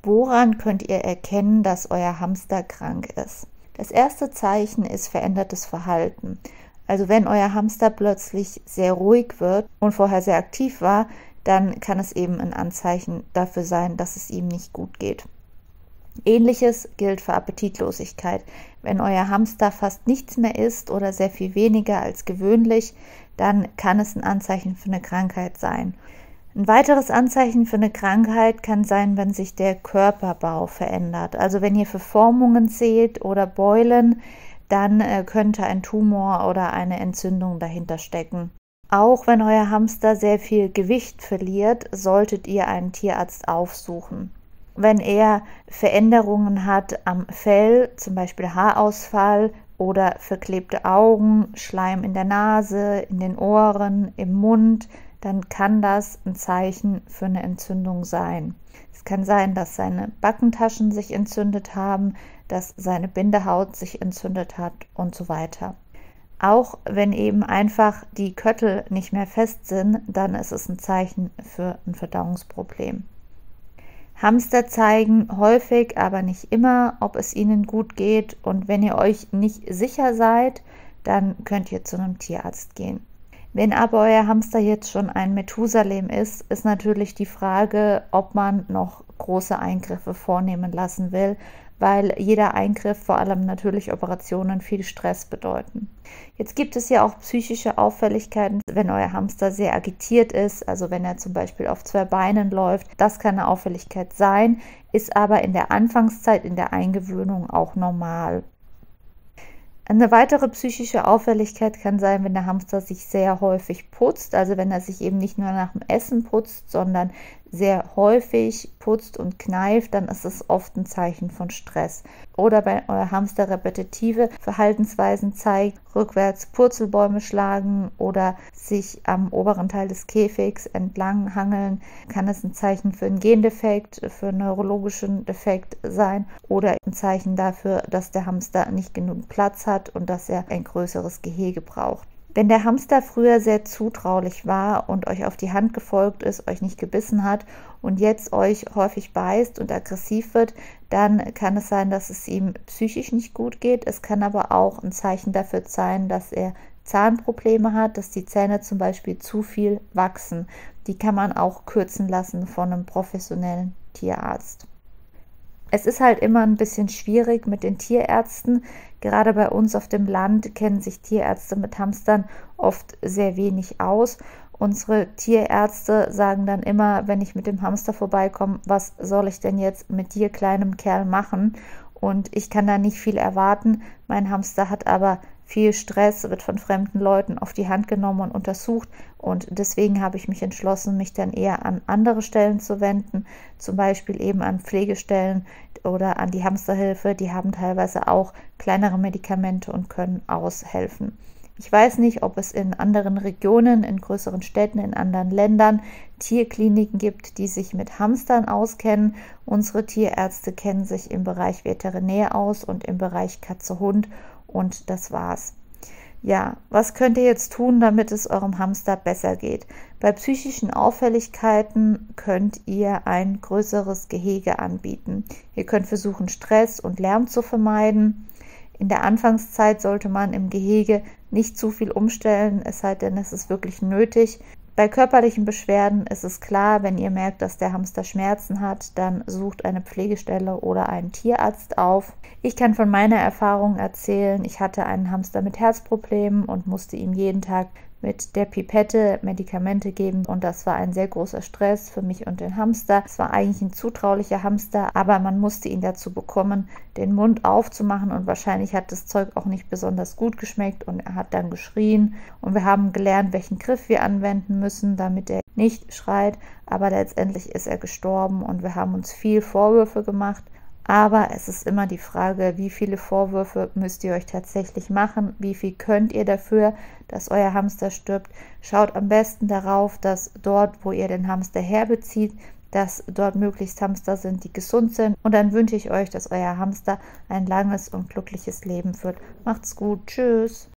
Woran könnt ihr erkennen, dass euer Hamster krank ist? Das erste Zeichen ist verändertes Verhalten. Also wenn euer Hamster plötzlich sehr ruhig wird und vorher sehr aktiv war, dann kann es eben ein Anzeichen dafür sein, dass es ihm nicht gut geht. Ähnliches gilt für Appetitlosigkeit. Wenn euer Hamster fast nichts mehr isst oder sehr viel weniger als gewöhnlich, dann kann es ein Anzeichen für eine Krankheit sein. Ein weiteres Anzeichen für eine Krankheit kann sein, wenn sich der Körperbau verändert. Also wenn ihr Verformungen seht oder Beulen, dann könnte ein Tumor oder eine Entzündung dahinter stecken. Auch wenn euer Hamster sehr viel Gewicht verliert, solltet ihr einen Tierarzt aufsuchen. Wenn er Veränderungen hat am Fell, zum Beispiel Haarausfall oder verklebte Augen, Schleim in der Nase, in den Ohren, im Mund, dann kann das ein Zeichen für eine Entzündung sein. Es kann sein, dass seine Backentaschen sich entzündet haben, dass seine Bindehaut sich entzündet hat und so weiter. Auch wenn eben einfach die Köttel nicht mehr fest sind, dann ist es ein Zeichen für ein Verdauungsproblem. Hamster zeigen häufig, aber nicht immer, ob es ihnen gut geht, und wenn ihr euch nicht sicher seid, dann könnt ihr zu einem Tierarzt gehen. Wenn aber euer Hamster jetzt schon ein Methusalem ist, ist natürlich die Frage, ob man noch große Eingriffe vornehmen lassen will, weil jeder Eingriff, vor allem natürlich Operationen, viel Stress bedeuten. Jetzt gibt es ja auch psychische Auffälligkeiten, wenn euer Hamster sehr agitiert ist, also wenn er zum Beispiel auf 2 Beinen läuft. Das kann eine Auffälligkeit sein, ist aber in der Anfangszeit, in der Eingewöhnung auch normal. Eine weitere psychische Auffälligkeit kann sein, wenn der Hamster sich sehr häufig putzt, also wenn er sich eben nicht nur nach dem Essen putzt, sondern sehr häufig putzt und kneift, dann ist es oft ein Zeichen von Stress. Oder wenn euer Hamster repetitive Verhaltensweisen zeigt, rückwärts Purzelbäume schlagen oder sich am oberen Teil des Käfigs entlang hangeln, kann es ein Zeichen für einen Gendefekt, für einen neurologischen Defekt sein oder ein Zeichen dafür, dass der Hamster nicht genug Platz hat und dass er ein größeres Gehege braucht. Wenn der Hamster früher sehr zutraulich war und euch auf die Hand gefolgt ist, euch nicht gebissen hat und jetzt euch häufig beißt und aggressiv wird, dann kann es sein, dass es ihm psychisch nicht gut geht. Es kann aber auch ein Zeichen dafür sein, dass er Zahnprobleme hat, dass die Zähne zum Beispiel zu viel wachsen. Die kann man auch kürzen lassen von einem professionellen Tierarzt. Es ist halt immer ein bisschen schwierig mit den Tierärzten. Gerade bei uns auf dem Land kennen sich Tierärzte mit Hamstern oft sehr wenig aus. Unsere Tierärzte sagen dann immer, wenn ich mit dem Hamster vorbeikomme, was soll ich denn jetzt mit dir, kleinem Kerl, machen? Und ich kann da nicht viel erwarten. Mein Hamster hat aber viel Stress, wird von fremden Leuten auf die Hand genommen und untersucht, und deswegen habe ich mich entschlossen, mich dann eher an andere Stellen zu wenden, zum Beispiel eben an Pflegestellen oder an die Hamsterhilfe. Die haben teilweise auch kleinere Medikamente und können aushelfen. Ich weiß nicht, ob es in anderen Regionen, in größeren Städten, in anderen Ländern Tierkliniken gibt, die sich mit Hamstern auskennen. Unsere Tierärzte kennen sich im Bereich Veterinär aus und im Bereich Katze-Hund, und das war's. Ja, was könnt ihr jetzt tun, damit es eurem Hamster besser geht? Bei psychischen Auffälligkeiten könnt ihr ein größeres Gehege anbieten. Ihr könnt versuchen, Stress und Lärm zu vermeiden. In der Anfangszeit sollte man im Gehege nicht zu viel umstellen, es sei denn, es ist wirklich nötig. Bei körperlichen Beschwerden ist es klar, wenn ihr merkt, dass der Hamster Schmerzen hat, dann sucht eine Pflegestelle oder einen Tierarzt auf. Ich kann von meiner Erfahrung erzählen, ich hatte einen Hamster mit Herzproblemen und musste ihm jeden Tag mit der Pipette Medikamente geben, und das war ein sehr großer Stress für mich und den Hamster. Es war eigentlich ein zutraulicher Hamster, aber man musste ihn dazu bekommen, den Mund aufzumachen, und wahrscheinlich hat das Zeug auch nicht besonders gut geschmeckt und er hat dann geschrien, und wir haben gelernt, welchen Griff wir anwenden müssen, damit er nicht schreit, aber letztendlich ist er gestorben und wir haben uns viel Vorwürfe gemacht. Aber es ist immer die Frage, wie viele Vorwürfe müsst ihr euch tatsächlich machen, wie viel könnt ihr dafür, dass euer Hamster stirbt. Schaut am besten darauf, dass dort, wo ihr den Hamster herbezieht, dass dort möglichst Hamster sind, die gesund sind. Und dann wünsche ich euch, dass euer Hamster ein langes und glückliches Leben führt. Macht's gut, tschüss.